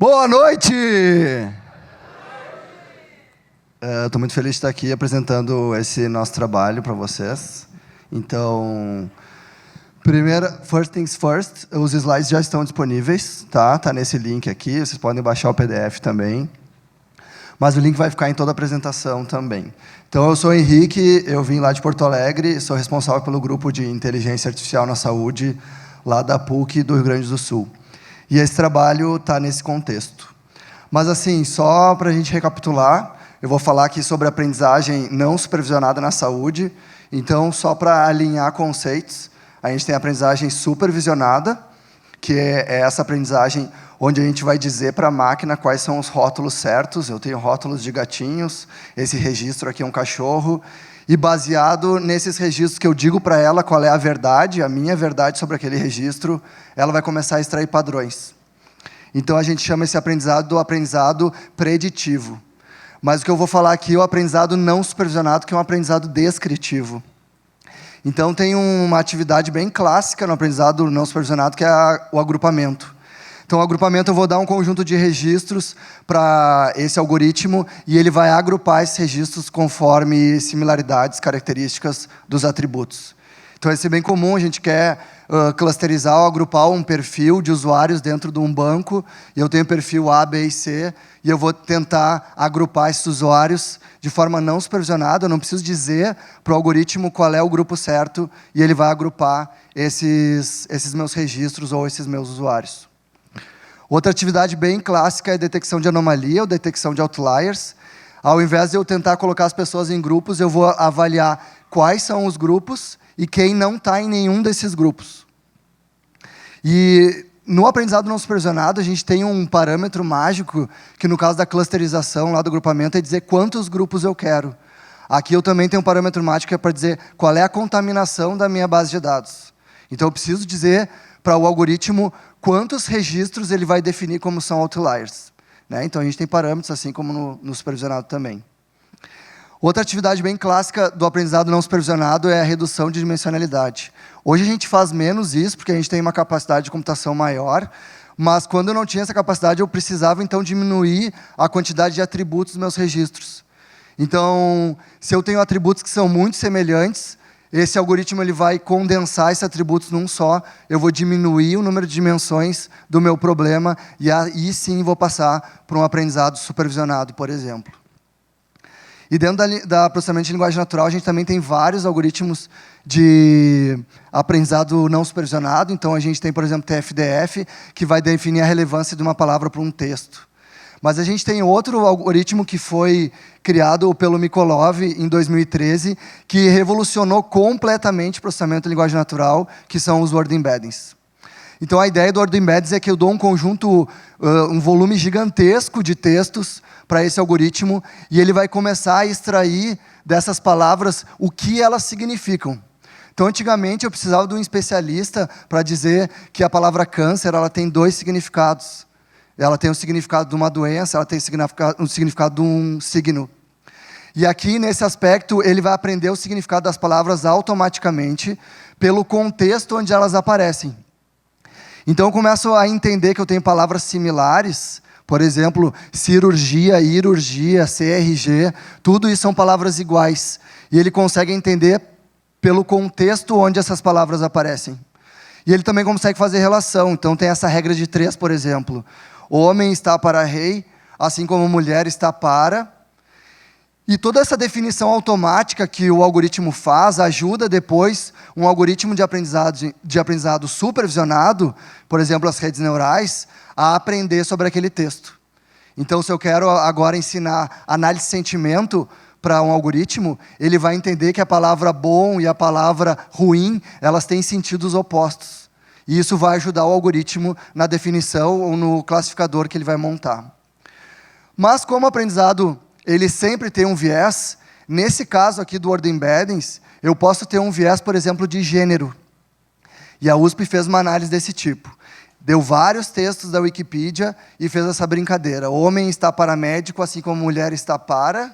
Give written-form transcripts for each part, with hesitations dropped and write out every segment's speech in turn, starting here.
Boa noite! Estou muito feliz de estar aqui apresentando esse nosso trabalho para vocês. Então, first things first, os slides já estão disponíveis, tá? Tá nesse link aqui, vocês podem baixar o PDF também. Mas o link vai ficar em toda a apresentação também. Então, eu sou o Henrique, eu vim lá de Porto Alegre, sou responsável pelo grupo de inteligência artificial na saúde, lá da PUC do Rio Grande do Sul. E esse trabalho está nesse contexto. Mas, assim, só para a gente recapitular, eu vou falar aqui sobre aprendizagem não supervisionada na saúde. Então, só para alinhar conceitos, a gente tem a aprendizagem supervisionada, que é essa aprendizagem onde a gente vai dizer para a máquina quais são os rótulos certos. Eu tenho rótulos de gatinhos, esse registro aqui é um cachorro, e baseado nesses registros que eu digo para ela qual é a verdade, a minha verdade sobre aquele registro, ela vai começar a extrair padrões. Então, a gente chama esse aprendizado do aprendizado preditivo. Mas o que eu vou falar aqui é o aprendizado não supervisionado, que é um aprendizado descritivo. Então, tem uma atividade bem clássica no aprendizado não supervisionado, que é o agrupamento. Então, o agrupamento, eu vou dar um conjunto de registros para esse algoritmo e ele vai agrupar esses registros conforme similaridades, características dos atributos. Então, esse é bem comum, a gente quer clusterizar ou agrupar um perfil de usuários dentro de um banco, e eu tenho perfil A, B e C, e eu vou tentar agrupar esses usuários de forma não supervisionada, eu não preciso dizer para o algoritmo qual é o grupo certo, e ele vai agrupar esses meus registros ou esses meus usuários. Outra atividade bem clássica é a detecção de anomalia ou detecção de outliers. Ao invés de eu tentar colocar as pessoas em grupos, eu vou avaliar quais são os grupos e quem não está em nenhum desses grupos. E no aprendizado não supervisionado, a gente tem um parâmetro mágico, que no caso da clusterização lá do agrupamento, é dizer quantos grupos eu quero. Aqui eu também tenho um parâmetro mágico que é para dizer qual é a contaminação da minha base de dados. Então eu preciso dizer para o algoritmo quantos registros ele vai definir como são outliers. Né? Então a gente tem parâmetros, assim como no supervisionado também. Outra atividade bem clássica do aprendizado não supervisionado é a redução de dimensionalidade. Hoje a gente faz menos isso, porque a gente tem uma capacidade de computação maior, mas quando eu não tinha essa capacidade, eu precisava, então, diminuir a quantidade de atributos dos meus registros. Então, se eu tenho atributos que são muito semelhantes, esse algoritmo ele vai condensar esses atributos num só, eu vou diminuir o número de dimensões do meu problema, e aí sim vou passar para um aprendizado supervisionado, por exemplo. E dentro da processamento de linguagem natural, a gente também tem vários algoritmos de aprendizado não supervisionado. Então, a gente tem, por exemplo, TF-DF, que vai definir a relevância de uma palavra para um texto. Mas a gente tem outro algoritmo que foi criado pelo Mikolov em 2013, que revolucionou completamente o processamento de linguagem natural, que são os word embeddings. Então, a ideia do word embeddings é que eu dou um conjunto, um volume gigantesco de textos para esse algoritmo, e ele vai começar a extrair dessas palavras o que elas significam. Então, antigamente, eu precisava de um especialista para dizer que a palavra câncer ela tem dois significados. Ela tem o significado de uma doença, ela tem o significado de um signo. E aqui, nesse aspecto, ele vai aprender o significado das palavras automaticamente pelo contexto onde elas aparecem. Então, eu começo a entender que eu tenho palavras similares, por exemplo, cirurgia, irurgia, CRG, tudo isso são palavras iguais. E ele consegue entender pelo contexto onde essas palavras aparecem. E ele também consegue fazer relação. Então, tem essa regra de 3, por exemplo. Homem está para rei, assim como mulher está para. E toda essa definição automática que o algoritmo faz ajuda depois um algoritmo de aprendizado supervisionado, por exemplo, as redes neurais, a aprender sobre aquele texto. Então, se eu quero agora ensinar análise de sentimento para um algoritmo, ele vai entender que a palavra bom e a palavra ruim, elas têm sentidos opostos. E isso vai ajudar o algoritmo na definição ou no classificador que ele vai montar. Mas como o aprendizado ele sempre tem um viés, nesse caso aqui do word embeddings, eu posso ter um viés, por exemplo, de gênero. E a USP fez uma análise desse tipo. Deu vários textos da Wikipedia e fez essa brincadeira. Homem está para médico, assim como mulher está para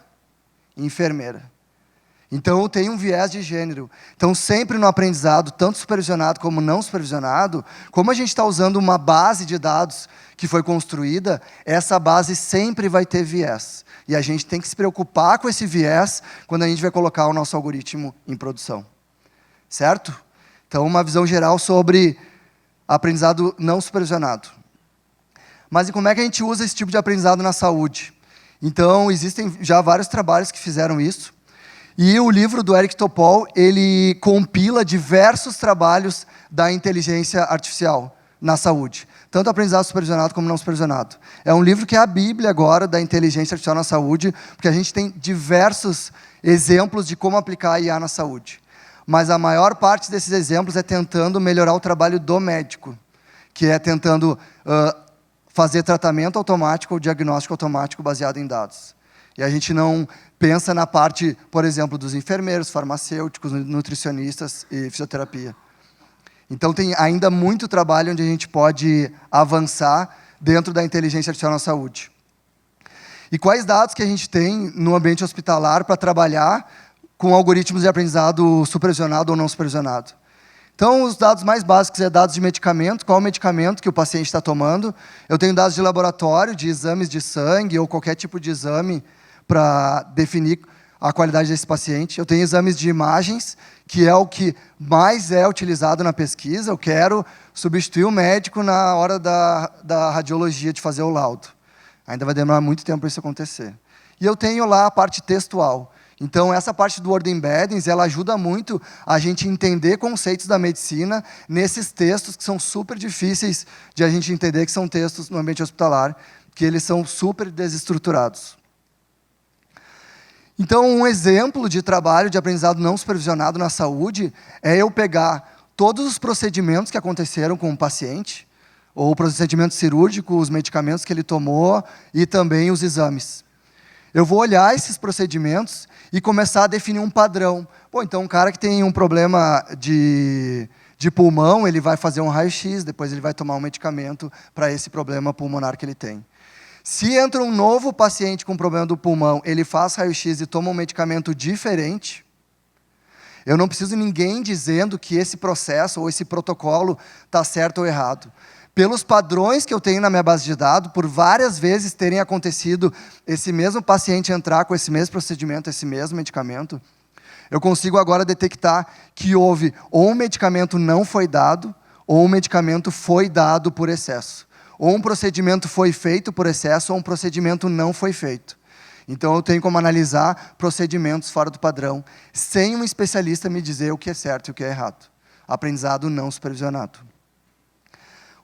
enfermeira. Então, tem um viés de gênero. Então, sempre no aprendizado, tanto supervisionado como não supervisionado, como a gente está usando uma base de dados que foi construída, essa base sempre vai ter viés. E a gente tem que se preocupar com esse viés quando a gente vai colocar o nosso algoritmo em produção. Certo? Então, uma visão geral sobre aprendizado não supervisionado. Mas e como é que a gente usa esse tipo de aprendizado na saúde? Então, existem já vários trabalhos que fizeram isso. E o livro do Eric Topol, ele compila diversos trabalhos da inteligência artificial na saúde. Tanto aprendizado supervisionado como não supervisionado. É um livro que é a bíblia agora da inteligência artificial na saúde, porque a gente tem diversos exemplos de como aplicar a IA na saúde. Mas a maior parte desses exemplos é tentando melhorar o trabalho do médico, que é tentando fazer tratamento automático ou diagnóstico automático baseado em dados. E a gente não pensa na parte, por exemplo, dos enfermeiros, farmacêuticos, nutricionistas e fisioterapia. Então, tem ainda muito trabalho onde a gente pode avançar dentro da inteligência artificial na saúde. E quais dados que a gente tem no ambiente hospitalar para trabalhar com algoritmos de aprendizado supervisionado ou não supervisionado? Então, os dados mais básicos é dados de medicamento, qual o medicamento que o paciente está tomando. Eu tenho dados de laboratório, de exames de sangue ou qualquer tipo de exame para definir a qualidade desse paciente. Eu tenho exames de imagens, que é o que mais é utilizado na pesquisa. Eu quero substituir o médico na hora da radiologia de fazer o laudo. Ainda vai demorar muito tempo para isso acontecer. E eu tenho lá a parte textual. Então, essa parte do Word Embeddings, ela ajuda muito a gente entender conceitos da medicina nesses textos que são super difíceis de a gente entender, que são textos no ambiente hospitalar, que eles são super desestruturados. Então, um exemplo de trabalho de aprendizado não supervisionado na saúde é eu pegar todos os procedimentos que aconteceram com o paciente, ou o procedimento cirúrgico, os medicamentos que ele tomou e também os exames. Eu vou olhar esses procedimentos e começar a definir um padrão. Pô, então um cara que tem um problema de pulmão, ele vai fazer um raio-x, depois ele vai tomar um medicamento para esse problema pulmonar que ele tem. Se entra um novo paciente com problema do pulmão, ele faz raio-x e toma um medicamento diferente, eu não preciso de ninguém dizendo que esse processo ou esse protocolo está certo ou errado. Pelos padrões que eu tenho na minha base de dados, por várias vezes terem acontecido esse mesmo paciente entrar com esse mesmo procedimento, esse mesmo medicamento, eu consigo agora detectar que houve ou um medicamento não foi dado, ou um medicamento foi dado por excesso. Ou um procedimento foi feito por excesso, ou um procedimento não foi feito. Então, eu tenho como analisar procedimentos fora do padrão, sem um especialista me dizer o que é certo e o que é errado. Aprendizado não supervisionado.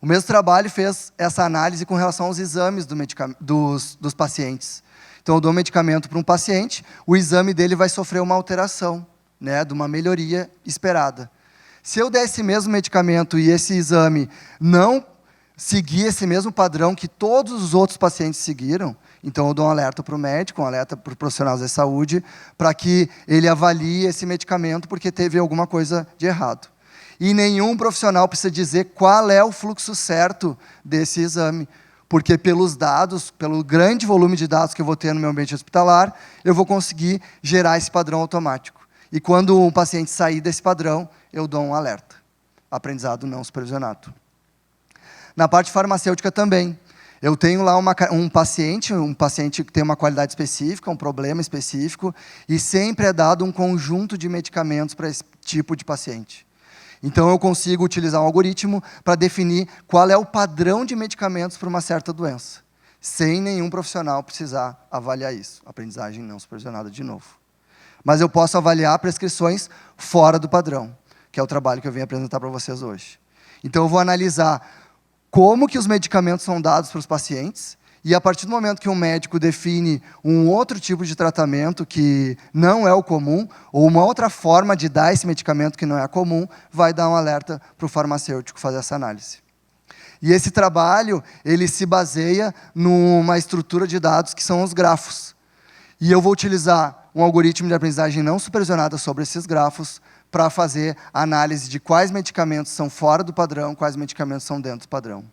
O mesmo trabalho fez essa análise com relação aos exames dos pacientes. Então, eu dou um medicamento para um paciente, o exame dele vai sofrer uma alteração, né, de uma melhoria esperada. Se eu der esse mesmo medicamento e esse exame não seguir esse mesmo padrão que todos os outros pacientes seguiram, então eu dou um alerta para o médico, um alerta para o profissional da saúde, para que ele avalie esse medicamento porque teve alguma coisa de errado. E nenhum profissional precisa dizer qual é o fluxo certo desse exame, porque pelos dados, pelo grande volume de dados que eu vou ter no meu ambiente hospitalar, eu vou conseguir gerar esse padrão automático. E quando um paciente sair desse padrão, eu dou um alerta. Aprendizado não supervisionado. Na parte farmacêutica também. Eu tenho lá um paciente que tem uma qualidade específica, um problema específico, e sempre é dado um conjunto de medicamentos para esse tipo de paciente. Então, eu consigo utilizar um algoritmo para definir qual é o padrão de medicamentos para uma certa doença, sem nenhum profissional precisar avaliar isso. Aprendizagem não supervisionada de novo. Mas eu posso avaliar prescrições fora do padrão, que é o trabalho que eu vim apresentar para vocês hoje. Então, eu vou analisar como que os medicamentos são dados para os pacientes, e a partir do momento que um médico define um outro tipo de tratamento que não é o comum, ou uma outra forma de dar esse medicamento que não é comum, vai dar um alerta para o farmacêutico fazer essa análise. E esse trabalho, ele se baseia numa estrutura de dados que são os grafos. E eu vou utilizar um algoritmo de aprendizagem não supervisionada sobre esses grafos para fazer a análise de quais medicamentos são fora do padrão, quais medicamentos são dentro do padrão.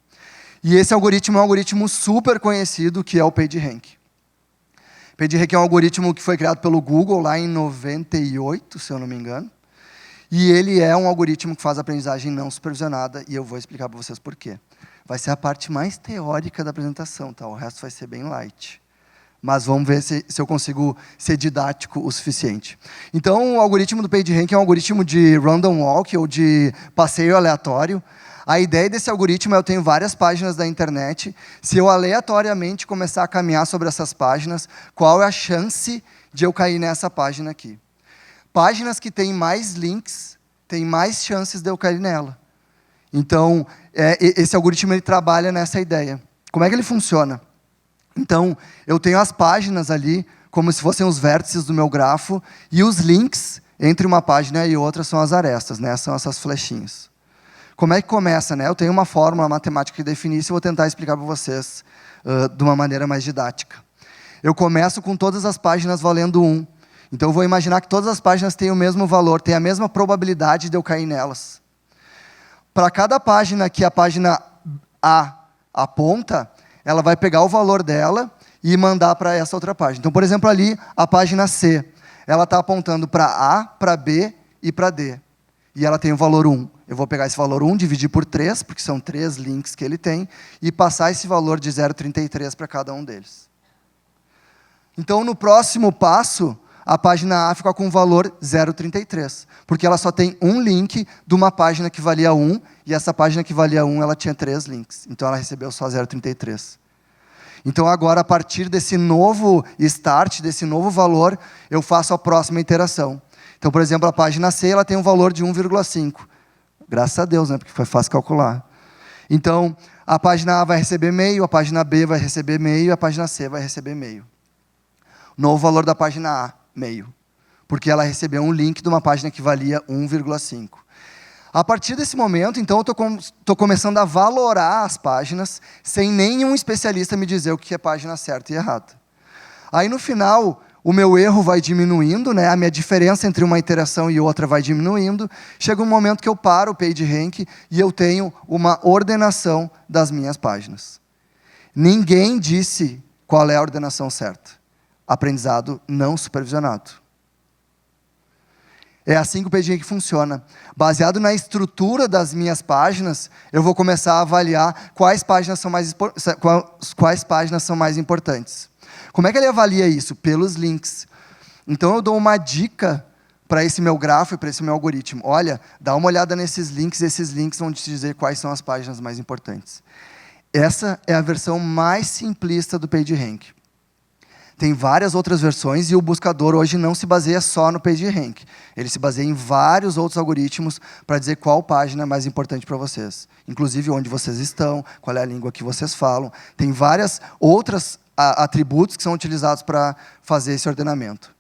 E esse algoritmo é um algoritmo super conhecido, que é o PageRank. PageRank é um algoritmo que foi criado pelo Google lá em 98, se eu não me engano. E ele é um algoritmo que faz aprendizagem não supervisionada, e eu vou explicar para vocês por quê. Vai ser a parte mais teórica da apresentação, tá? O resto vai ser bem light. Mas vamos ver se eu consigo ser didático o suficiente. Então, o algoritmo do PageRank é um algoritmo de random walk, ou de passeio aleatório. A ideia desse algoritmo é eu tenho várias páginas da internet. Se eu aleatoriamente começar a caminhar sobre essas páginas, qual é a chance de eu cair nessa página aqui? Páginas que têm mais links, têm mais chances de eu cair nela. Então, esse algoritmo ele trabalha nessa ideia. Como é que ele funciona? Então, eu tenho as páginas ali, como se fossem os vértices do meu grafo, e os links entre uma página e outra são as arestas, né? São essas flechinhas. Como é que começa, né? Eu tenho uma fórmula matemática que define isso e vou tentar explicar para vocês de uma maneira mais didática. Eu começo com todas as páginas valendo 1. Então, eu vou imaginar que todas as páginas têm o mesmo valor, têm a mesma probabilidade de eu cair nelas. Para cada página que a página A aponta, ela vai pegar o valor dela e mandar para essa outra página. Então, por exemplo, ali, a página C, ela está apontando para A, para B e para D. E ela tem o valor 1. Eu vou pegar esse valor 1, dividir por 3, porque são 3 links que ele tem, e passar esse valor de 0,33 para cada um deles. Então, no próximo passo, a página A fica com o valor 0,33, porque ela só tem um link de uma página que valia 1, e essa página que valia 1, ela tinha 3 links. Então, ela recebeu só 0,33. Então, agora, a partir desse novo start, desse novo valor, eu faço a próxima iteração. Então, por exemplo, a página C ela tem um valor de 1,5. Graças a Deus, né? Porque foi fácil calcular. Então, a página A vai receber meio, a página B vai receber meio, e a página C vai receber meio. Novo valor da página A, meio. Porque ela recebeu um link de uma página que valia 1,5. A partir desse momento, então, eu estou começando a valorar as páginas sem nenhum especialista me dizer o que é página certa e errada. Aí, no final, o meu erro vai diminuindo, né? A minha diferença entre uma iteração e outra vai diminuindo. Chega um momento que eu paro o PageRank e eu tenho uma ordenação das minhas páginas. Ninguém disse qual é a ordenação certa. Aprendizado não supervisionado. É assim que o PageRank funciona. Baseado na estrutura das minhas páginas, eu vou começar a avaliar quais páginas são mais importantes. Como é que ele avalia isso? Pelos links. Então, eu dou uma dica para esse meu grafo e para esse meu algoritmo. Olha, dá uma olhada nesses links, esses links vão te dizer quais são as páginas mais importantes. Essa é a versão mais simplista do PageRank. Tem várias outras versões e o buscador hoje não se baseia só no PageRank. Ele se baseia em vários outros algoritmos para dizer qual página é mais importante para vocês. Inclusive onde vocês estão, qual é a língua que vocês falam. Tem várias outras atributos que são utilizados para fazer esse ordenamento.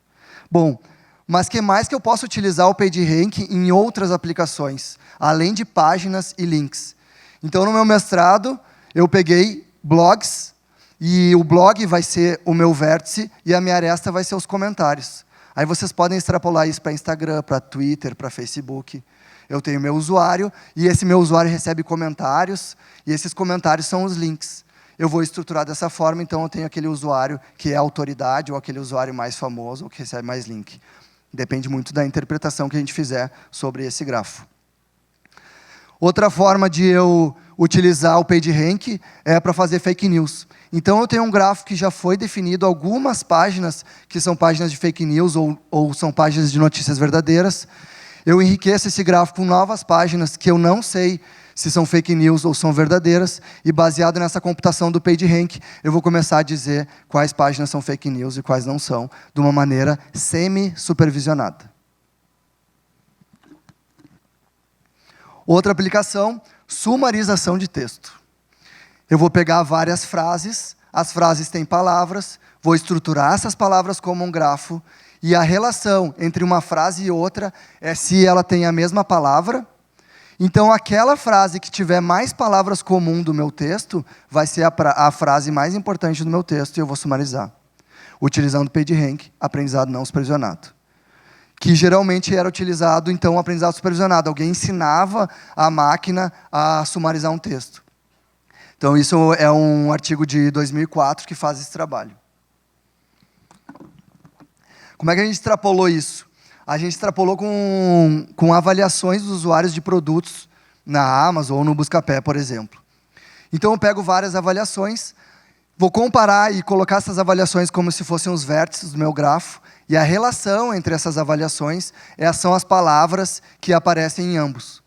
Bom, mas que mais que eu posso utilizar o PageRank em outras aplicações, além de páginas e links? Então, no meu mestrado, eu peguei blogs, e o blog vai ser o meu vértice, e a minha aresta vai ser os comentários. Aí vocês podem extrapolar isso para Instagram, para Twitter, para Facebook. Eu tenho meu usuário, e esse meu usuário recebe comentários, e esses comentários são os links. Eu vou estruturar dessa forma, então eu tenho aquele usuário que é autoridade, ou aquele usuário mais famoso, ou que recebe mais link. Depende muito da interpretação que a gente fizer sobre esse grafo. Outra forma de eu utilizar o PageRank é para fazer fake news. Então, eu tenho um grafo que já foi definido, algumas páginas que são páginas de fake news ou são páginas de notícias verdadeiras. Eu enriqueço esse grafo com novas páginas que eu não sei se são fake news ou são verdadeiras, e baseado nessa computação do PageRank, eu vou começar a dizer quais páginas são fake news e quais não são, de uma maneira semi-supervisionada. Outra aplicação, sumarização de texto. Eu vou pegar várias frases, as frases têm palavras, vou estruturar essas palavras como um grafo, e a relação entre uma frase e outra é se ela tem a mesma palavra. Então, aquela frase que tiver mais palavras comuns do meu texto, vai ser a frase mais importante do meu texto, e eu vou sumarizar. Utilizando o PageRank, aprendizado não supervisionado. Que geralmente era utilizado, então, o aprendizado supervisionado. Alguém ensinava a máquina a sumarizar um texto. Então, isso é um artigo de 2004 que faz esse trabalho. Como é que a gente extrapolou isso? A gente extrapolou com avaliações dos usuários de produtos na Amazon ou no Buscapé, por exemplo. Então, eu pego várias avaliações, vou comparar e colocar essas avaliações como se fossem os vértices do meu grafo, e a relação entre essas avaliações são as palavras que aparecem em ambos.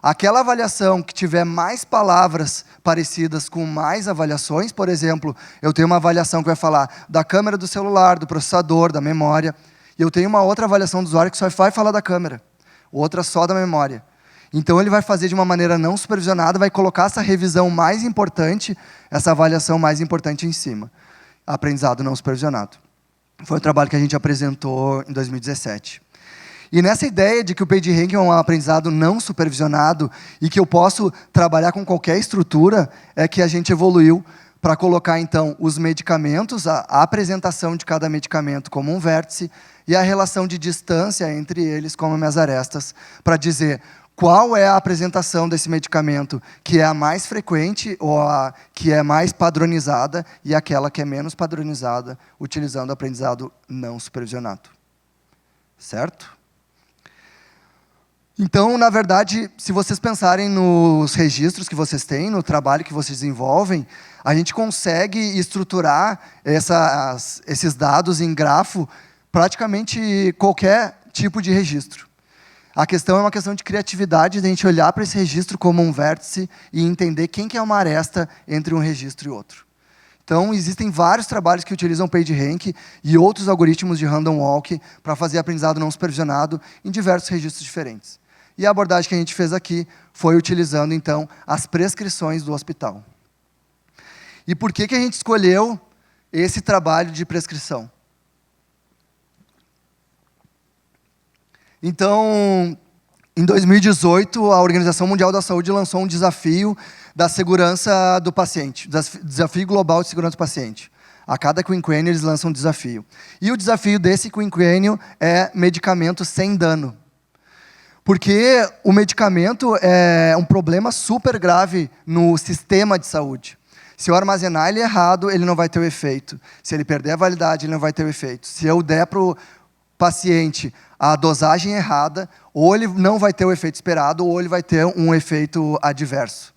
Aquela avaliação que tiver mais palavras parecidas com mais avaliações, por exemplo, eu tenho uma avaliação que vai falar da câmera do celular, do processador, da memória, e eu tenho uma outra avaliação do usuário que só vai falar da câmera, outra só da memória. Então, ele vai fazer de uma maneira não supervisionada, vai colocar essa revisão mais importante, essa avaliação mais importante em cima. Aprendizado não supervisionado. Foi o trabalho que a gente apresentou em 2017. E nessa ideia de que o PageRank é um aprendizado não supervisionado e que eu posso trabalhar com qualquer estrutura, é que a gente evoluiu para colocar, então, os medicamentos, a apresentação de cada medicamento como um vértice e a relação de distância entre eles como minhas arestas, para dizer qual é a apresentação desse medicamento que é a mais frequente ou a que é mais padronizada e aquela que é menos padronizada, utilizando o aprendizado não supervisionado. Certo? Então, na verdade, se vocês pensarem nos registros que vocês têm, no trabalho que vocês desenvolvem, a gente consegue estruturar esses dados em grafo praticamente qualquer tipo de registro. A questão é uma questão de criatividade, de a gente olhar para esse registro como um vértice e entender quem que é uma aresta entre um registro e outro. Então, existem vários trabalhos que utilizam PageRank e outros algoritmos de random walk para fazer aprendizado não supervisionado em diversos registros diferentes. E a abordagem que a gente fez aqui foi utilizando, então, as prescrições do hospital. E por que a gente escolheu esse trabalho de prescrição? Então, em 2018, a Organização Mundial da Saúde lançou um desafio da segurança do paciente, desafio global de segurança do paciente. A cada quinquênio eles lançam um desafio. E o desafio desse quinquênio é medicamento sem dano. Porque o medicamento é um problema super grave no sistema de saúde. Se eu armazenar ele errado, ele não vai ter o efeito. Se ele perder a validade, ele não vai ter o efeito. Se eu der para o paciente a dosagem errada, ou ele não vai ter o efeito esperado, ou ele vai ter um efeito adverso.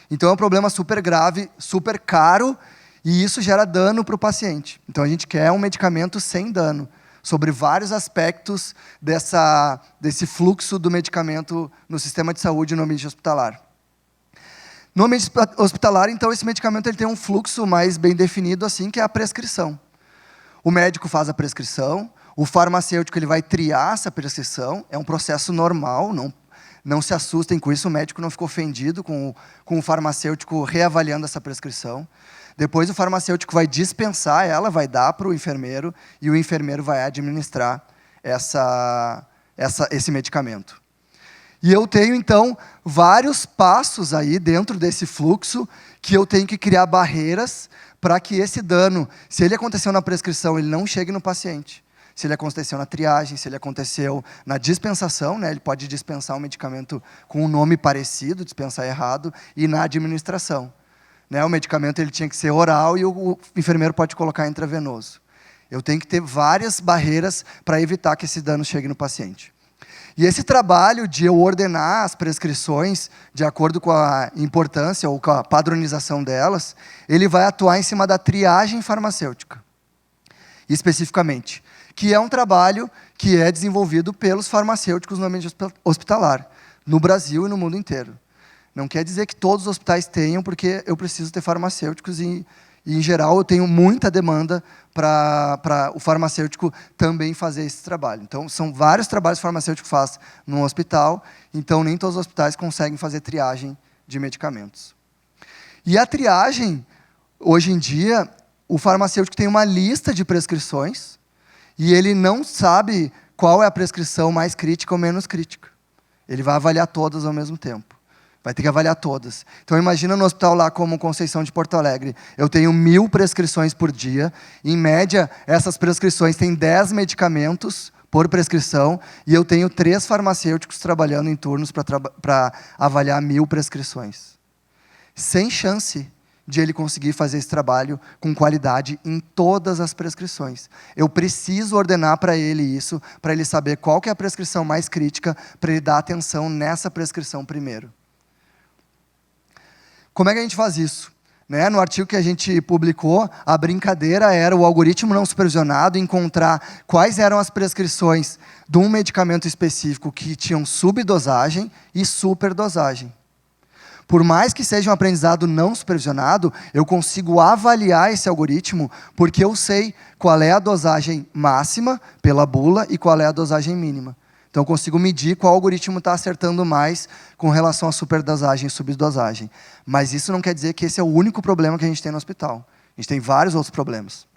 Então, é um problema super grave, super caro, e isso gera dano para o paciente. Então, a gente quer um medicamento sem dano, sobre vários aspectos desse fluxo do medicamento no sistema de saúde e no ambiente hospitalar. No ambiente hospitalar, então, esse medicamento ele tem um fluxo mais bem definido, assim, que é a prescrição. O médico faz a prescrição, o farmacêutico ele vai triar essa prescrição, é um processo normal, não se assustem com isso, o médico não ficou ofendido com o farmacêutico reavaliando essa prescrição. Depois o farmacêutico vai dispensar ela, vai dar para o enfermeiro, e o enfermeiro vai administrar esse medicamento. E eu tenho, então, vários passos aí dentro desse fluxo que eu tenho que criar barreiras para que esse dano, se ele aconteceu na prescrição, ele não chegue no paciente. Se ele aconteceu na triagem, se ele aconteceu na dispensação, né, ele pode dispensar um medicamento com um nome parecido, dispensar errado, e na administração. Né, o medicamento ele tinha que ser oral e o enfermeiro pode colocar intravenoso. Eu tenho que ter várias barreiras para evitar que esse dano chegue no paciente. E esse trabalho de eu ordenar as prescrições de acordo com a importância ou com a padronização delas, ele vai atuar em cima da triagem farmacêutica, especificamente, que é um trabalho que é desenvolvido pelos farmacêuticos no ambiente hospitalar, no Brasil e no mundo inteiro. Não quer dizer que todos os hospitais tenham, porque eu preciso ter farmacêuticos e em geral, eu tenho muita demanda para o farmacêutico também fazer esse trabalho. Então, são vários trabalhos que o farmacêutico faz num hospital, então nem todos os hospitais conseguem fazer triagem de medicamentos. E a triagem, hoje em dia, o farmacêutico tem uma lista de prescrições e ele não sabe qual é a prescrição mais crítica ou menos crítica. Ele vai avaliar todas ao mesmo tempo. Vai ter que avaliar todas. Então, imagina no hospital lá como Conceição de Porto Alegre. Eu tenho 1000 prescrições por dia. Em média, essas prescrições têm 10 medicamentos por prescrição. E eu tenho 3 farmacêuticos trabalhando em turnos para avaliar 1000 prescrições. Sem chance de ele conseguir fazer esse trabalho com qualidade em todas as prescrições. Eu preciso ordenar para ele isso, para ele saber qual que é a prescrição mais crítica, para ele dar atenção nessa prescrição primeiro. Como é que a gente faz isso? No artigo que a gente publicou, a brincadeira era o algoritmo não supervisionado encontrar quais eram as prescrições de um medicamento específico que tinham subdosagem e superdosagem. Por mais que seja um aprendizado não supervisionado, eu consigo avaliar esse algoritmo porque eu sei qual é a dosagem máxima pela bula e qual é a dosagem mínima. Então, eu consigo medir qual algoritmo está acertando mais com relação à superdosagem e subdosagem. Mas isso não quer dizer que esse é o único problema que a gente tem no hospital. A gente tem vários outros problemas.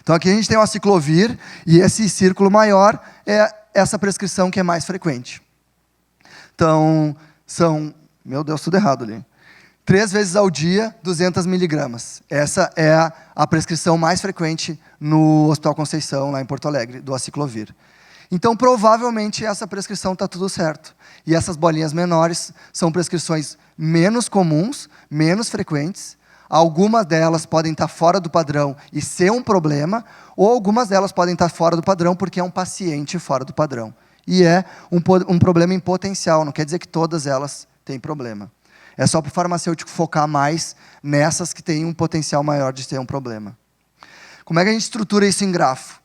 Então, aqui a gente tem o aciclovir, e esse círculo maior é essa prescrição que é mais frequente. Então, são... Meu Deus, tudo errado ali. 3 vezes ao dia, 200 miligramas. Essa é a prescrição mais frequente no Hospital Conceição, lá em Porto Alegre, do aciclovir. Então, provavelmente, essa prescrição está tudo certo. E essas bolinhas menores são prescrições menos comuns, menos frequentes. Algumas delas podem estar fora do padrão e ser um problema, ou algumas delas podem estar fora do padrão porque é um paciente fora do padrão. E é um problema em potencial, não quer dizer que todas elas têm problema. É só para o farmacêutico focar mais nessas que têm um potencial maior de ter um problema. Como é que a gente estrutura isso em grafo?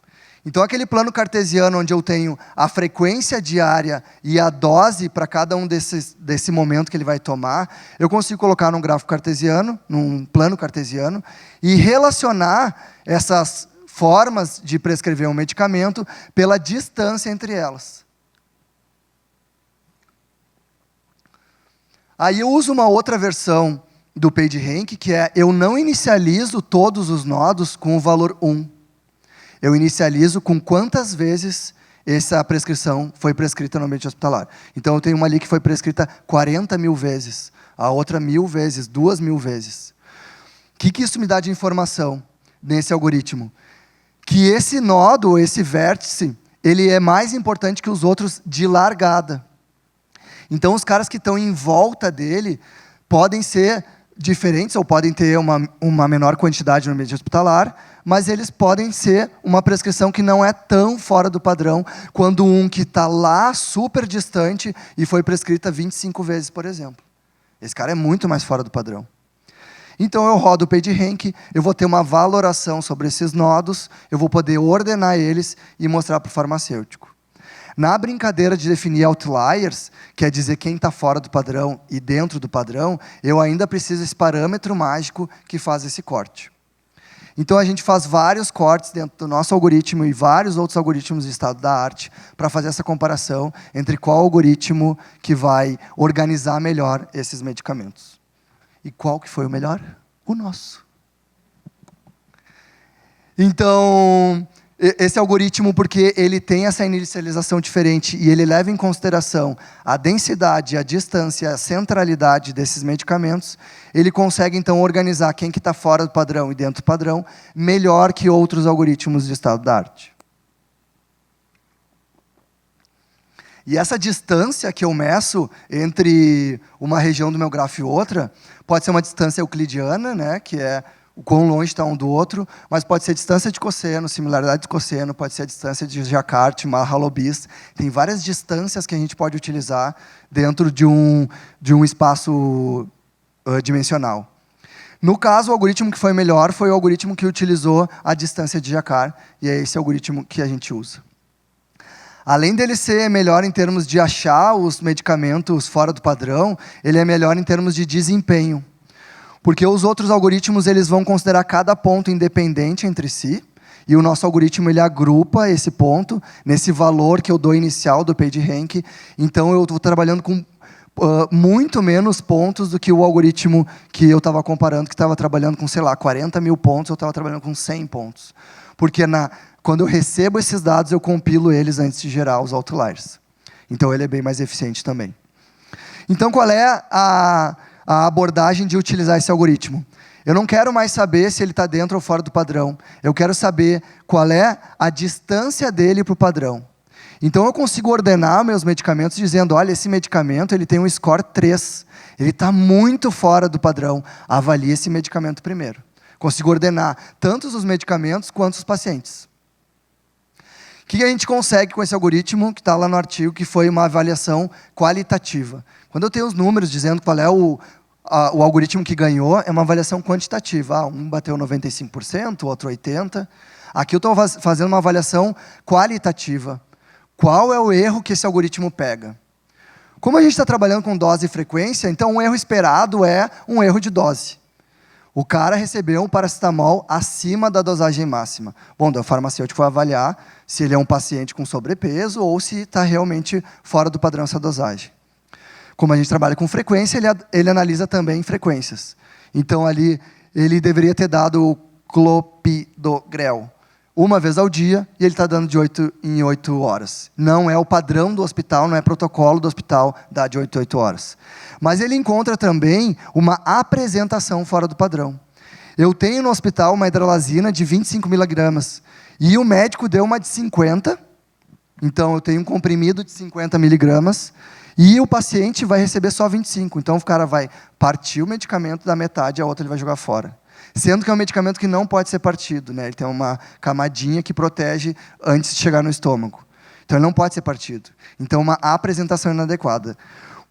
Então, aquele plano cartesiano onde eu tenho a frequência diária e a dose para cada um desse momento que ele vai tomar, eu consigo colocar num gráfico cartesiano, num plano cartesiano, e relacionar essas formas de prescrever um medicamento pela distância entre elas. Aí eu uso uma outra versão do PageRank, que é eu não inicializo todos os nodos com o valor 1. Eu inicializo com quantas vezes essa prescrição foi prescrita no ambiente hospitalar. Então, eu tenho uma ali que foi prescrita 40 mil vezes, a outra 1000 vezes, 2000 vezes. O que isso me dá de informação nesse algoritmo? Que esse nodo, esse vértice, ele é mais importante que os outros de largada. Então, os caras que estão em volta dele podem ser diferentes, ou podem ter uma menor quantidade no ambiente hospitalar, mas eles podem ser uma prescrição que não é tão fora do padrão, quando um que está lá super distante e foi prescrita 25 vezes, por exemplo. Esse cara é muito mais fora do padrão. Então, eu rodo o PageRank, eu vou ter uma valoração sobre esses nodos, eu vou poder ordenar eles e mostrar para o farmacêutico. Na brincadeira de definir outliers, quer dizer quem está fora do padrão e dentro do padrão, eu ainda preciso desse parâmetro mágico que faz esse corte. Então, a gente faz vários cortes dentro do nosso algoritmo e vários outros algoritmos de estado da arte para fazer essa comparação entre qual algoritmo que vai organizar melhor esses medicamentos. E qual que foi o melhor? O nosso. Então, esse algoritmo, porque ele tem essa inicialização diferente e ele leva em consideração a densidade, a distância, a centralidade desses medicamentos, ele consegue, então, organizar quem que está fora do padrão e dentro do padrão melhor que outros algoritmos de estado da arte. E essa distância que eu meço entre uma região do meu grafo e outra, pode ser uma distância euclidiana, que é o quão longe está um do outro, mas pode ser distância de cosseno, similaridade de cosseno, pode ser a distância de Jacquard, Mahalanobis. Tem várias distâncias que a gente pode utilizar dentro de um espaço dimensional. No caso, o algoritmo que foi melhor foi o algoritmo que utilizou a distância de Jacquard, e é esse algoritmo que a gente usa. Além dele ser melhor em termos de achar os medicamentos fora do padrão, ele é melhor em termos de desempenho. Porque os outros algoritmos eles vão considerar cada ponto independente entre si, e o nosso algoritmo ele agrupa esse ponto nesse valor que eu dou inicial do PageRank. Então, eu estou trabalhando com muito menos pontos do que o algoritmo que eu estava comparando, que estava trabalhando com, 40 mil pontos, eu estava trabalhando com 100 pontos. Porque quando eu recebo esses dados, eu compilo eles antes de gerar os outliers. Então, ele é bem mais eficiente também. Então, qual é a abordagem de utilizar esse algoritmo? Eu não quero mais saber se ele está dentro ou fora do padrão. Eu quero saber qual é a distância dele para o padrão. Então, eu consigo ordenar meus medicamentos dizendo, olha, esse medicamento ele tem um score 3, ele está muito fora do padrão, avalie esse medicamento primeiro. Consigo ordenar tanto os medicamentos quanto os pacientes. O que a gente consegue com esse algoritmo, que está lá no artigo, que foi uma avaliação qualitativa? Quando eu tenho os números dizendo qual é o algoritmo que ganhou, é uma avaliação quantitativa. Um bateu 95%, o outro 80%. Aqui eu estou fazendo uma avaliação qualitativa. Qual é o erro que esse algoritmo pega? Como a gente está trabalhando com dose e frequência, então um erro esperado é um erro de dose. O cara recebeu um paracetamol acima da dosagem máxima. Bom, o farmacêutico vai avaliar se ele é um paciente com sobrepeso ou se está realmente fora do padrão essa dosagem. Como a gente trabalha com frequência, ele analisa também frequências. Então, ali, ele deveria ter dado o clopidogrel uma vez ao dia, e ele está dando de 8 em 8 horas. Não é o padrão do hospital, não é protocolo do hospital dar de 8 em 8 horas. Mas ele encontra também uma apresentação fora do padrão. Eu tenho no hospital uma hidralazina de 25 miligramas, e o médico deu uma de 50, então eu tenho um comprimido de 50 miligramas, e o paciente vai receber só 25. Então o cara vai partir o medicamento da metade, a outra ele vai jogar fora. Sendo que é um medicamento que não pode ser partido, né? Ele tem uma camadinha que protege antes de chegar no estômago. Então, ele não pode ser partido. Então, uma apresentação inadequada.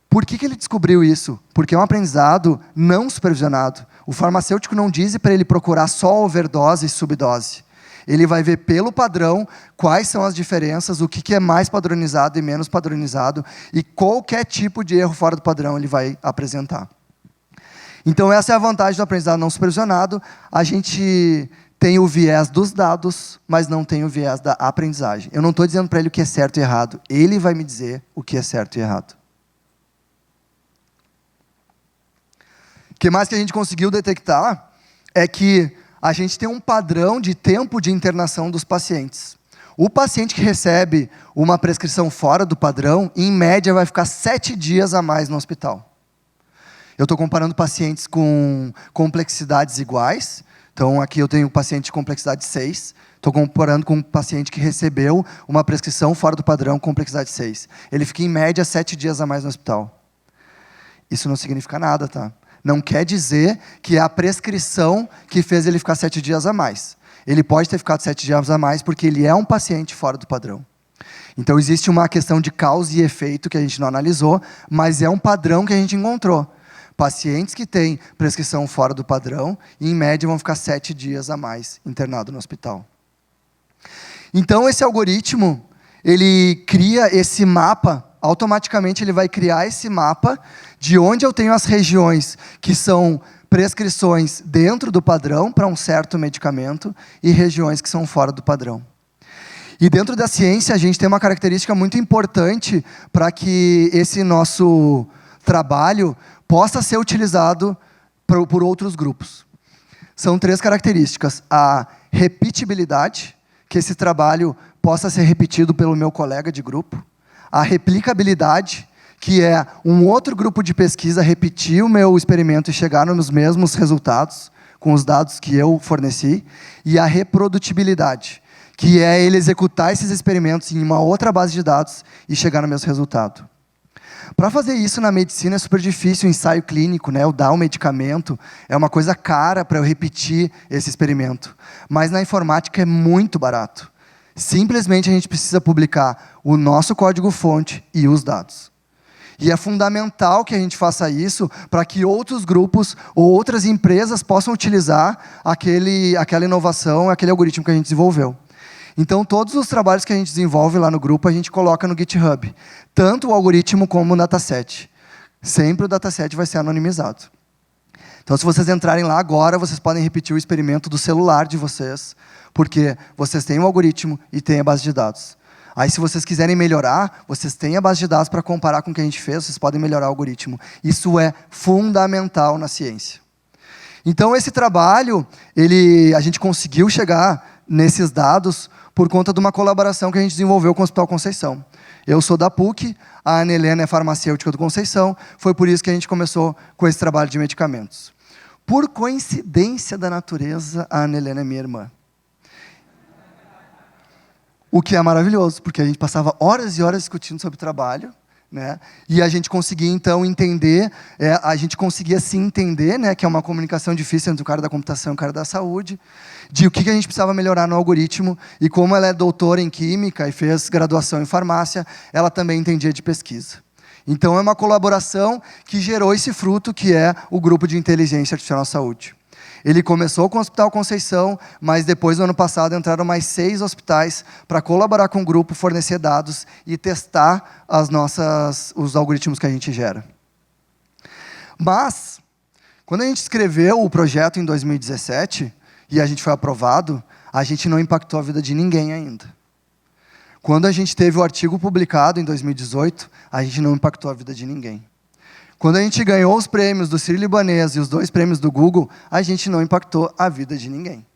Por que ele descobriu isso? Porque é um aprendizado não supervisionado. O farmacêutico não diz para ele procurar só overdose e subdose. Ele vai ver pelo padrão quais são as diferenças, o que é mais padronizado e menos padronizado, e qualquer tipo de erro fora do padrão ele vai apresentar. Então, essa é a vantagem do aprendizado não supervisionado. A gente tem o viés dos dados, mas não tem o viés da aprendizagem. Eu não estou dizendo para ele o que é certo e errado. Ele vai me dizer o que é certo e errado. O que mais que a gente conseguiu detectar é que a gente tem um padrão de tempo de internação dos pacientes. O paciente que recebe uma prescrição fora do padrão, em média, vai ficar 7 dias a mais no hospital. Eu estou comparando pacientes com complexidades iguais. Então, aqui eu tenho um paciente de complexidade 6. Estou comparando com um paciente que recebeu uma prescrição fora do padrão, complexidade 6. Ele fica, em média, 7 dias a mais no hospital. Isso não significa nada, tá? Não quer dizer que é a prescrição que fez ele ficar 7 dias a mais. Ele pode ter ficado 7 dias a mais porque ele é um paciente fora do padrão. Então, existe uma questão de causa e efeito que a gente não analisou, mas é um padrão que a gente encontrou. Pacientes que têm prescrição fora do padrão, em média, vão ficar 7 dias a mais internado no hospital. Então, esse algoritmo, ele cria esse mapa, automaticamente ele vai criar esse mapa de onde eu tenho as regiões que são prescrições dentro do padrão para um certo medicamento e regiões que são fora do padrão. E dentro da ciência, a gente tem uma característica muito importante para que esse nosso trabalho possa ser utilizado por outros grupos. São 3 características. A repetibilidade, que esse trabalho possa ser repetido pelo meu colega de grupo. A replicabilidade, que é um outro grupo de pesquisa repetir o meu experimento e chegar nos mesmos resultados, com os dados que eu forneci. E a reprodutibilidade, que é ele executar esses experimentos em uma outra base de dados e chegar no mesmo resultado. Para fazer isso na medicina é super difícil, o ensaio clínico, né? Eu dar um medicamento, é uma coisa cara para eu repetir esse experimento. Mas na informática é muito barato. Simplesmente a gente precisa publicar o nosso código-fonte e os dados. E é fundamental que a gente faça isso para que outros grupos ou outras empresas possam utilizar aquela inovação, aquele algoritmo que a gente desenvolveu. Então, todos os trabalhos que a gente desenvolve lá no grupo, a gente coloca no GitHub. Tanto o algoritmo como o dataset. Sempre o dataset vai ser anonimizado. Então, se vocês entrarem lá agora, vocês podem repetir o experimento do celular de vocês, porque vocês têm o algoritmo e têm a base de dados. Aí, se vocês quiserem melhorar, vocês têm a base de dados para comparar com o que a gente fez, vocês podem melhorar o algoritmo. Isso é fundamental na ciência. Então, esse trabalho, a gente conseguiu chegar nesses dados por conta de uma colaboração que a gente desenvolveu com o Hospital Conceição. Eu sou da PUC, a Ana Helena é farmacêutica do Conceição, foi por isso que a gente começou com esse trabalho de medicamentos. Por coincidência da natureza, a Ana Helena é minha irmã. O que é maravilhoso, porque a gente passava horas e horas discutindo sobre trabalho, né? E a gente conseguia, então, entender, a gente conseguia se entender, né? Que é uma comunicação difícil entre o cara da computação e o cara da saúde, de o que a gente precisava melhorar no algoritmo, e como ela é doutora em química e fez graduação em farmácia, ela também entendia de pesquisa. Então, é uma colaboração que gerou esse fruto, que é o Grupo de Inteligência Artificial na Saúde. Ele começou com o Hospital Conceição, mas depois, no ano passado, entraram mais 6 hospitais para colaborar com o grupo, fornecer dados e testar os algoritmos que a gente gera. Mas, quando a gente escreveu o projeto em 2017, e a gente foi aprovado, a gente não impactou a vida de ninguém ainda. Quando a gente teve o artigo publicado em 2018, a gente não impactou a vida de ninguém. Quando a gente ganhou os prêmios do Sírio-Libanês e os 2 prêmios do Google, a gente não impactou a vida de ninguém.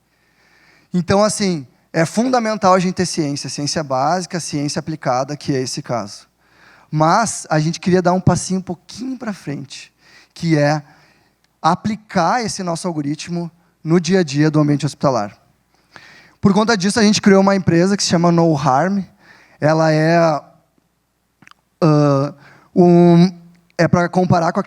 Então, assim, é fundamental a gente ter ciência básica, ciência aplicada, que é esse caso. Mas a gente queria dar um passinho um pouquinho para frente, que é aplicar esse nosso algoritmo no dia a dia do ambiente hospitalar. Por conta disso, a gente criou uma empresa que se chama No Harm. Ela é para comparar com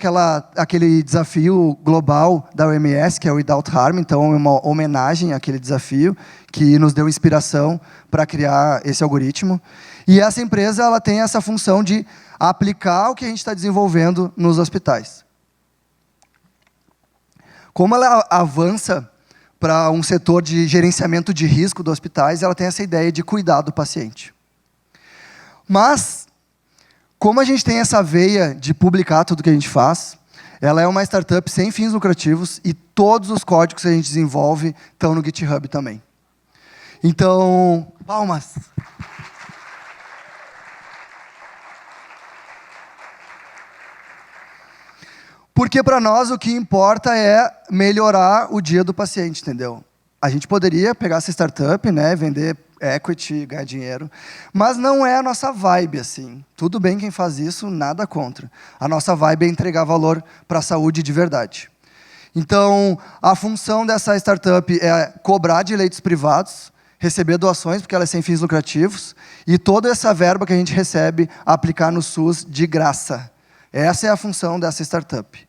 aquele desafio global da OMS, que é o Without Harm. Então, é uma homenagem àquele desafio que nos deu inspiração para criar esse algoritmo. E essa empresa ela tem essa função de aplicar o que a gente está desenvolvendo nos hospitais. Como ela avança para um setor de gerenciamento de risco dos hospitais, ela tem essa ideia de cuidar do paciente. Mas, como a gente tem essa veia de publicar tudo que a gente faz, ela é uma startup sem fins lucrativos e todos os códigos que a gente desenvolve estão no GitHub também. Então, palmas! Porque para nós o que importa é melhorar o dia do paciente, entendeu? A gente poderia pegar essa startup, né, vender equity, ganhar dinheiro, mas não é a nossa vibe, assim. Tudo bem quem faz isso, nada contra. A nossa vibe é entregar valor para a saúde de verdade. Então, a função dessa startup é cobrar de leitos privados, receber doações, porque ela é sem fins lucrativos, e toda essa verba que a gente recebe, aplicar no SUS de graça. Essa é a função dessa startup.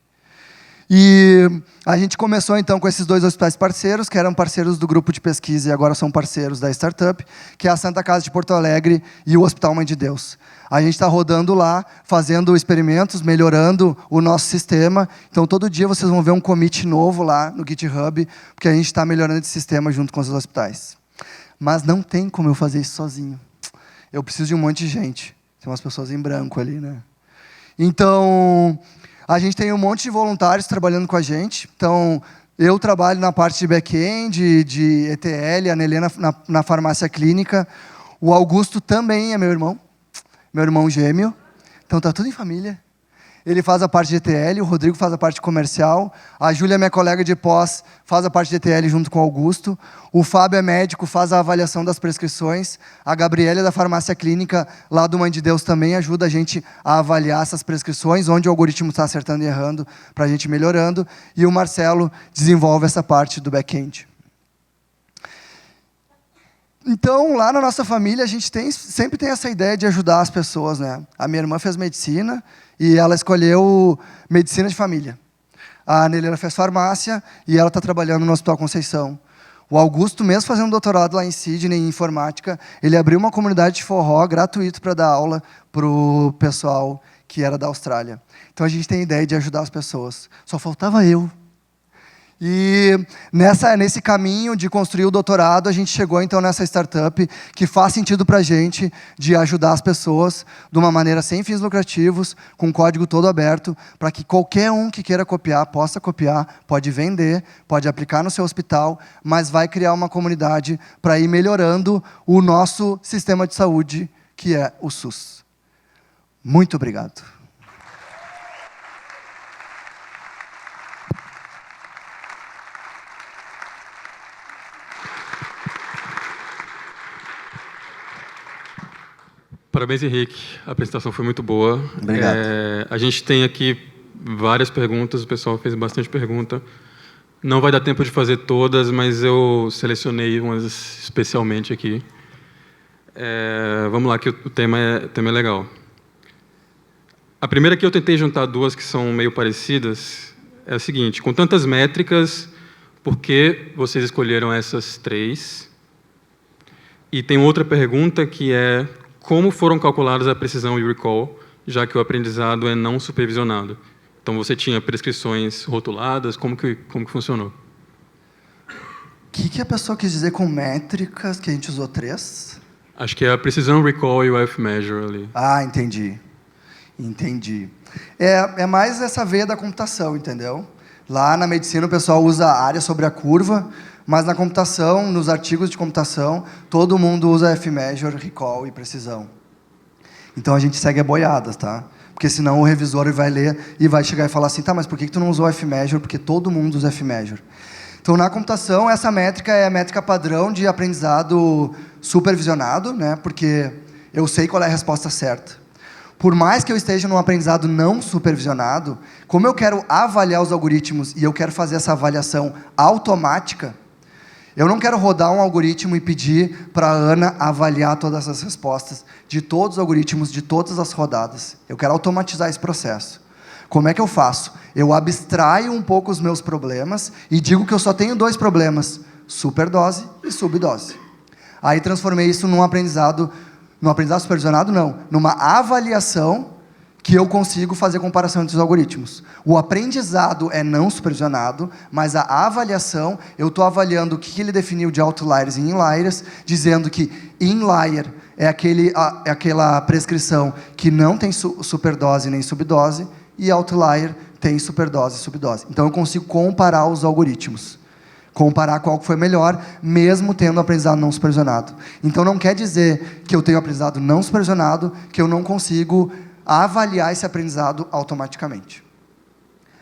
E a gente começou, então, com esses 2 hospitais parceiros, que eram parceiros do grupo de pesquisa e agora são parceiros da startup, que é a Santa Casa de Porto Alegre e o Hospital Mãe de Deus. A gente está rodando lá, fazendo experimentos, melhorando o nosso sistema. Então, todo dia vocês vão ver um commit novo lá no GitHub, porque a gente está melhorando esse sistema junto com os hospitais. Mas não tem como eu fazer isso sozinho. Eu preciso de um monte de gente. Tem umas pessoas em branco ali, né? Então, a gente tem um monte de voluntários trabalhando com a gente. Então, eu trabalho na parte de back-end, de ETL, a Nelena na farmácia clínica. O Augusto também é meu irmão gêmeo. Então, está tudo em família. Ele faz a parte de ETL, o Rodrigo faz a parte comercial, a Júlia, minha colega de pós, faz a parte de ETL junto com o Augusto, o Fábio é médico, faz a avaliação das prescrições, a Gabriela da farmácia clínica, lá do Mãe de Deus, também ajuda a gente a avaliar essas prescrições, onde o algoritmo está acertando e errando, para a gente ir melhorando, e o Marcelo desenvolve essa parte do back-end. Então, lá na nossa família, a gente sempre tem essa ideia de ajudar as pessoas, né? A minha irmã fez medicina e ela escolheu medicina de família. A Nelena fez farmácia e ela está trabalhando no Hospital Conceição. O Augusto, mesmo fazendo doutorado lá em Sydney, em informática, ele abriu uma comunidade de forró gratuito para dar aula para o pessoal que era da Austrália. Então, a gente tem a ideia de ajudar as pessoas. Só faltava eu. E nesse caminho de construir o doutorado, a gente chegou então nessa startup que faz sentido para a gente de ajudar as pessoas de uma maneira sem fins lucrativos, com código todo aberto, para que qualquer um que queira copiar, possa copiar, pode vender, pode aplicar no seu hospital, mas vai criar uma comunidade para ir melhorando o nosso sistema de saúde, que é o SUS. Muito obrigado. Parabéns, Henrique. A apresentação foi muito boa. Obrigado. A gente tem aqui várias perguntas, o pessoal fez bastante pergunta. Não vai dar tempo de fazer todas, mas eu selecionei umas especialmente aqui. Vamos lá, que o tema é legal. A primeira que eu tentei juntar duas que são meio parecidas é a seguinte: com tantas métricas, por que vocês escolheram essas 3? E tem outra pergunta que é: como foram calculadas a precisão e o recall, já que o aprendizado é não supervisionado? Então, você tinha prescrições rotuladas, como que funcionou? O que a pessoa quis dizer com métricas, que a gente usou 3? Acho que é a precisão, recall e o F-measure ali. Ah, entendi. Entendi. É mais essa veia da computação, entendeu? Lá na medicina o pessoal usa a área sobre a curva, mas na computação, nos artigos de computação, todo mundo usa F-measure, recall e precisão. Então a gente segue a boiadas, tá? Porque senão o revisor vai ler e vai chegar e falar assim, tá, mas por que tu não usou F-measure? Porque todo mundo usa F-measure. Então, na computação, essa métrica é a métrica padrão de aprendizado supervisionado, né? Porque eu sei qual é a resposta certa. Por mais que eu esteja num aprendizado não supervisionado, como eu quero avaliar os algoritmos e eu quero fazer essa avaliação automática, eu não quero rodar um algoritmo e pedir para a Ana avaliar todas as respostas de todos os algoritmos, de todas as rodadas. Eu quero automatizar esse processo. Como é que eu faço? Eu abstraio um pouco os meus problemas e digo que eu só tenho 2 problemas, superdose e subdose. Aí transformei isso num aprendizado supervisionado não, numa avaliação que eu consigo fazer comparação entre os algoritmos. O aprendizado é não supervisionado, mas a avaliação, eu estou avaliando o que ele definiu de outliers e inliers, dizendo que inlier é aquela prescrição que não tem superdose nem subdose, e outlier tem superdose e subdose. Então, eu consigo comparar os algoritmos. Comparar qual foi melhor, mesmo tendo aprendizado não supervisionado. Então, não quer dizer que eu tenho aprendizado não supervisionado, que eu não consigo avaliar esse aprendizado automaticamente.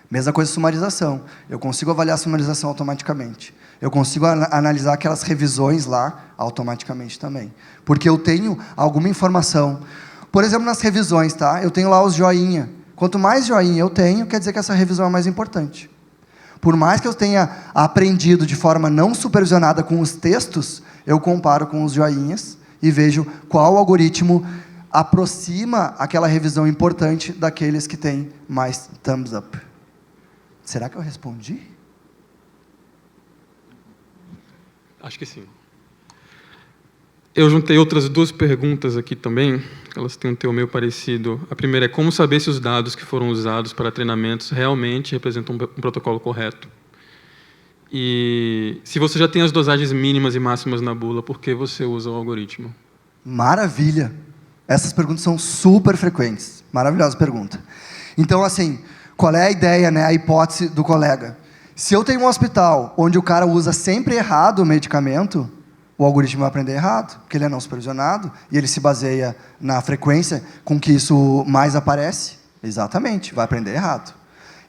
Mesma coisa sumarização. Eu consigo avaliar a sumarização automaticamente. Eu consigo analisar aquelas revisões lá automaticamente também. Porque eu tenho alguma informação. Por exemplo, nas revisões, tá? Eu tenho lá os joinha. Quanto mais joinha eu tenho, quer dizer que essa revisão é mais importante. Por mais que eu tenha aprendido de forma não supervisionada com os textos, eu comparo com os joinhas e vejo qual algoritmo aproxima aquela revisão importante daqueles que têm mais thumbs up. Será que eu respondi? Acho que sim. Eu juntei outras 2 perguntas aqui também, elas têm um teor meio parecido. A primeira é: como saber se os dados que foram usados para treinamentos realmente representam um protocolo correto? E se você já tem as dosagens mínimas e máximas na bula, por que você usa o algoritmo? Maravilha! Essas perguntas são super frequentes. Maravilhosa pergunta. Então, assim, qual é a ideia, né, a hipótese do colega? Se eu tenho um hospital onde o cara usa sempre errado o medicamento, o algoritmo vai aprender errado, porque ele é não supervisionado, e ele se baseia na frequência com que isso mais aparece. Exatamente, vai aprender errado.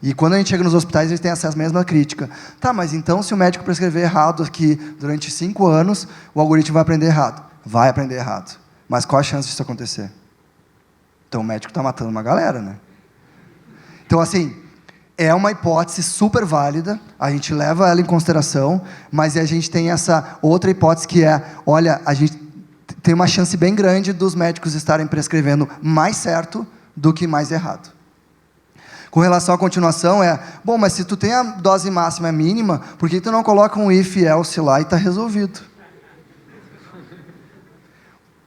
E quando a gente chega nos hospitais, eles têm essa mesma crítica. Tá, mas então se o médico prescrever errado aqui durante 5 anos, o algoritmo vai aprender errado. Vai aprender errado. Mas qual a chance disso acontecer? Então o médico está matando uma galera, né? Então, assim, é uma hipótese super válida, a gente leva ela em consideração, mas a gente tem essa outra hipótese que é, olha, a gente tem uma chance bem grande dos médicos estarem prescrevendo mais certo do que mais errado. Com relação à continuação, bom, mas se tu tem a dose máxima mínima, por que tu não coloca um if else lá e está resolvido?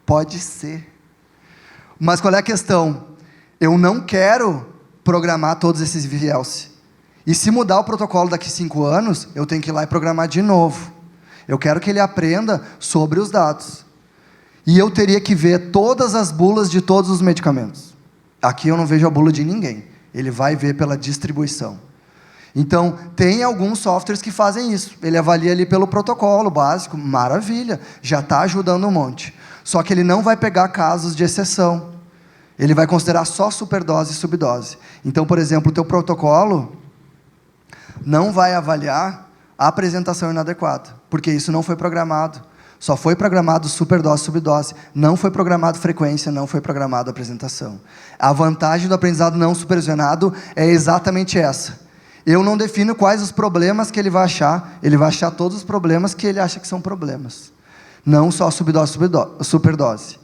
Pode ser. Mas qual é a questão? Eu não quero programar todos esses if else. E se mudar o protocolo daqui 5 anos, eu tenho que ir lá e programar de novo. Eu quero que ele aprenda sobre os dados. E eu teria que ver todas as bulas de todos os medicamentos. Aqui eu não vejo a bula de ninguém. Ele vai ver pela distribuição. Então, tem alguns softwares que fazem isso. Ele avalia ali pelo protocolo básico, maravilha, já está ajudando um monte. Só que ele não vai pegar casos de exceção. Ele vai considerar só superdose e subdose. Então, por exemplo, o teu protocolo não vai avaliar a apresentação inadequada, porque isso não foi programado. Só foi programado superdose e subdose. Não foi programado frequência, não foi programado apresentação. A vantagem do aprendizado não supervisionado é exatamente essa. Eu não defino quais os problemas que ele vai achar todos os problemas que ele acha que são problemas. Não só subdose, superdose.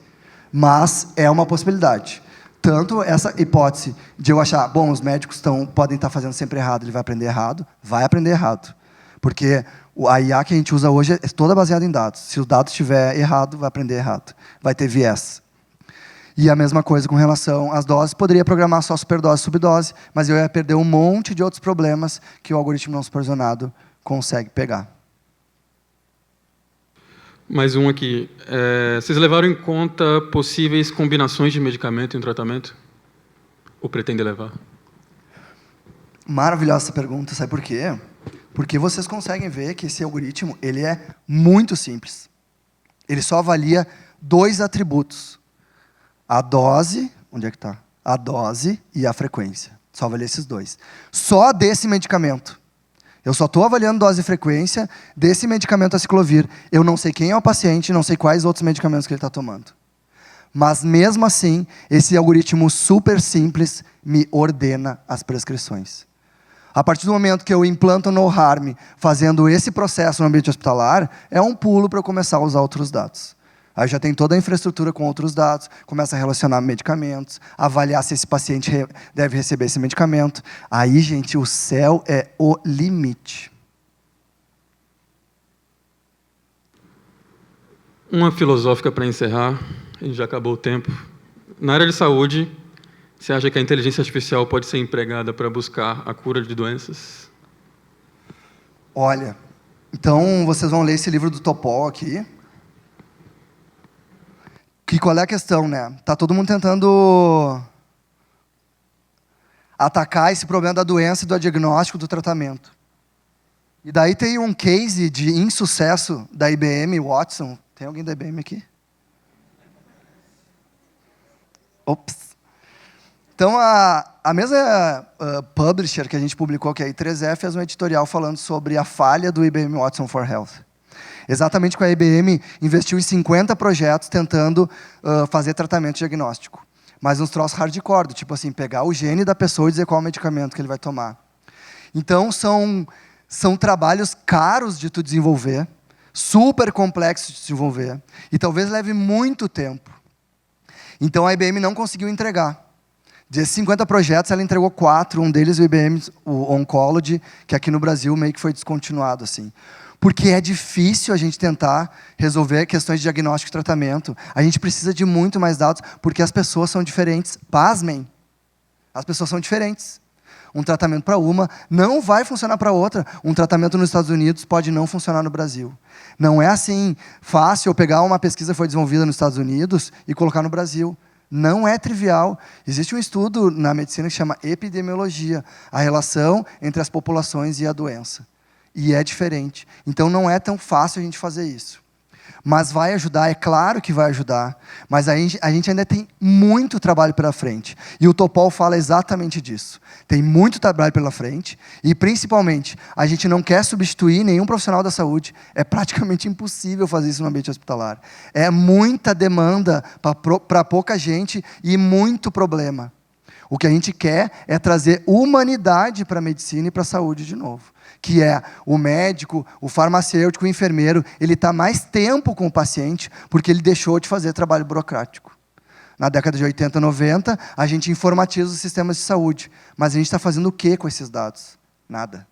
Mas é uma possibilidade. Tanto essa hipótese de eu achar, bom, os médicos podem estar fazendo sempre errado, ele vai aprender errado. Porque a IA que a gente usa hoje é toda baseada em dados. Se o dado estiver errado, vai aprender errado. Vai ter viés. E a mesma coisa com relação às doses. Poderia programar só superdose e subdose, mas eu ia perder um monte de outros problemas que o algoritmo não supervisionado consegue pegar. Mais um aqui. Vocês levaram em conta possíveis combinações de medicamento em um tratamento? Ou pretendem levar? Maravilhosa essa pergunta. Sabe por quê? Porque vocês conseguem ver que esse algoritmo ele é muito simples. Ele só avalia 2 atributos. A dose, onde é que está? A dose e a frequência. Só avalia esses 2. Só desse medicamento. Eu só estou avaliando dose e frequência desse medicamento aciclovir. Eu não sei quem é o paciente, não sei quais outros medicamentos que ele está tomando. Mas, mesmo assim, esse algoritmo super simples me ordena as prescrições. A partir do momento que eu implanto o no harm, fazendo esse processo no ambiente hospitalar, é um pulo para eu começar a usar outros dados. Aí já tem toda a infraestrutura com outros dados, começa a relacionar medicamentos, avaliar se esse paciente deve receber esse medicamento. Aí, gente, o céu é o limite. Uma filosófica para encerrar, a gente já acabou o tempo. Na área de saúde, você acha que a inteligência artificial pode ser empregada para buscar a cura de doenças? Olha, então vocês vão ler esse livro do Topol aqui. Que qual é a questão, né? Tá todo mundo tentando atacar esse problema da doença e do diagnóstico do tratamento. E daí tem um case de insucesso da IBM Watson. Tem alguém da IBM aqui? Ops. Então, a mesma publisher que a gente publicou, que é a I3E, fez um editorial falando sobre a falha do IBM Watson for Health. Exatamente com a IBM, investiu em 50 projetos tentando fazer tratamento diagnóstico. Mas uns troços hardcore, tipo assim, pegar o gene da pessoa e dizer qual medicamento que ele vai tomar. Então, são trabalhos caros de tu desenvolver, super complexos de desenvolver, e talvez leve muito tempo. Então, a IBM não conseguiu entregar. Desses 50 projetos, ela entregou 4, um deles o IBM o Oncology, que aqui no Brasil meio que foi descontinuado, assim. Porque é difícil a gente tentar resolver questões de diagnóstico e tratamento. A gente precisa de muito mais dados, porque as pessoas são diferentes. Pasmem, as pessoas são diferentes. Um tratamento para uma não vai funcionar para outra. Um tratamento nos Estados Unidos pode não funcionar no Brasil. Não é assim fácil eu pegar uma pesquisa que foi desenvolvida nos Estados Unidos e colocar no Brasil. Não é trivial. Existe um estudo na medicina que chama epidemiologia, a relação entre as populações e a doença. E é diferente. Então, não é tão fácil a gente fazer isso. Mas vai ajudar, é claro que vai ajudar. Mas a gente ainda tem muito trabalho pela frente. E o Topol fala exatamente disso. Tem muito trabalho pela frente. E, principalmente, a gente não quer substituir nenhum profissional da saúde. É praticamente impossível fazer isso no ambiente hospitalar. É muita demanda para pouca gente e muito problema. O que a gente quer é trazer humanidade para a medicina e para a saúde de novo. Que é o médico, o farmacêutico, o enfermeiro, ele está mais tempo com o paciente porque ele deixou de fazer trabalho burocrático. Na década de 80, 90, a gente informatiza os sistemas de saúde. Mas a gente está fazendo o quê com esses dados? Nada.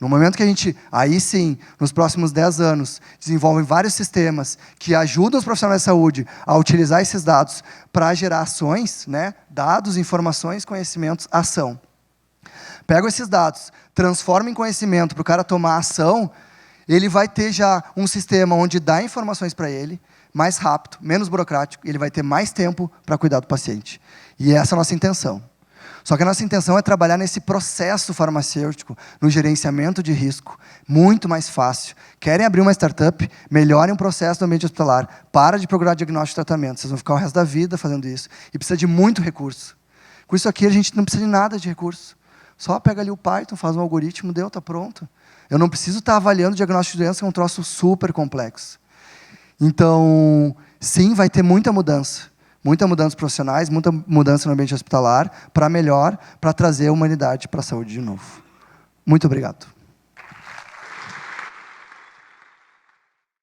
No momento que a gente, aí sim, nos próximos 10 anos, desenvolve vários sistemas que ajudam os profissionais de saúde a utilizar esses dados para gerar ações, né? Dados, informações, conhecimentos, ação. Pega esses dados, transforma em conhecimento para o cara tomar ação, ele vai ter já um sistema onde dá informações para ele, mais rápido, menos burocrático, e ele vai ter mais tempo para cuidar do paciente. E essa é a nossa intenção. Só que a nossa intenção é trabalhar nesse processo farmacêutico, no gerenciamento de risco, muito mais fácil. Querem abrir uma startup? Melhorem o processo do ambiente hospitalar. Para de procurar diagnóstico e tratamento. Vocês vão ficar o resto da vida fazendo isso. E precisa de muito recurso. Com isso aqui, a gente não precisa de nada de recurso. Só pega ali o Python, faz um algoritmo, deu, está pronto. Eu não preciso estar avaliando o diagnóstico de doença, que é um troço super complexo. Então, sim, vai ter muita mudança profissionais, muita mudança no ambiente hospitalar, para melhor, para trazer a humanidade para a saúde de novo. Muito obrigado.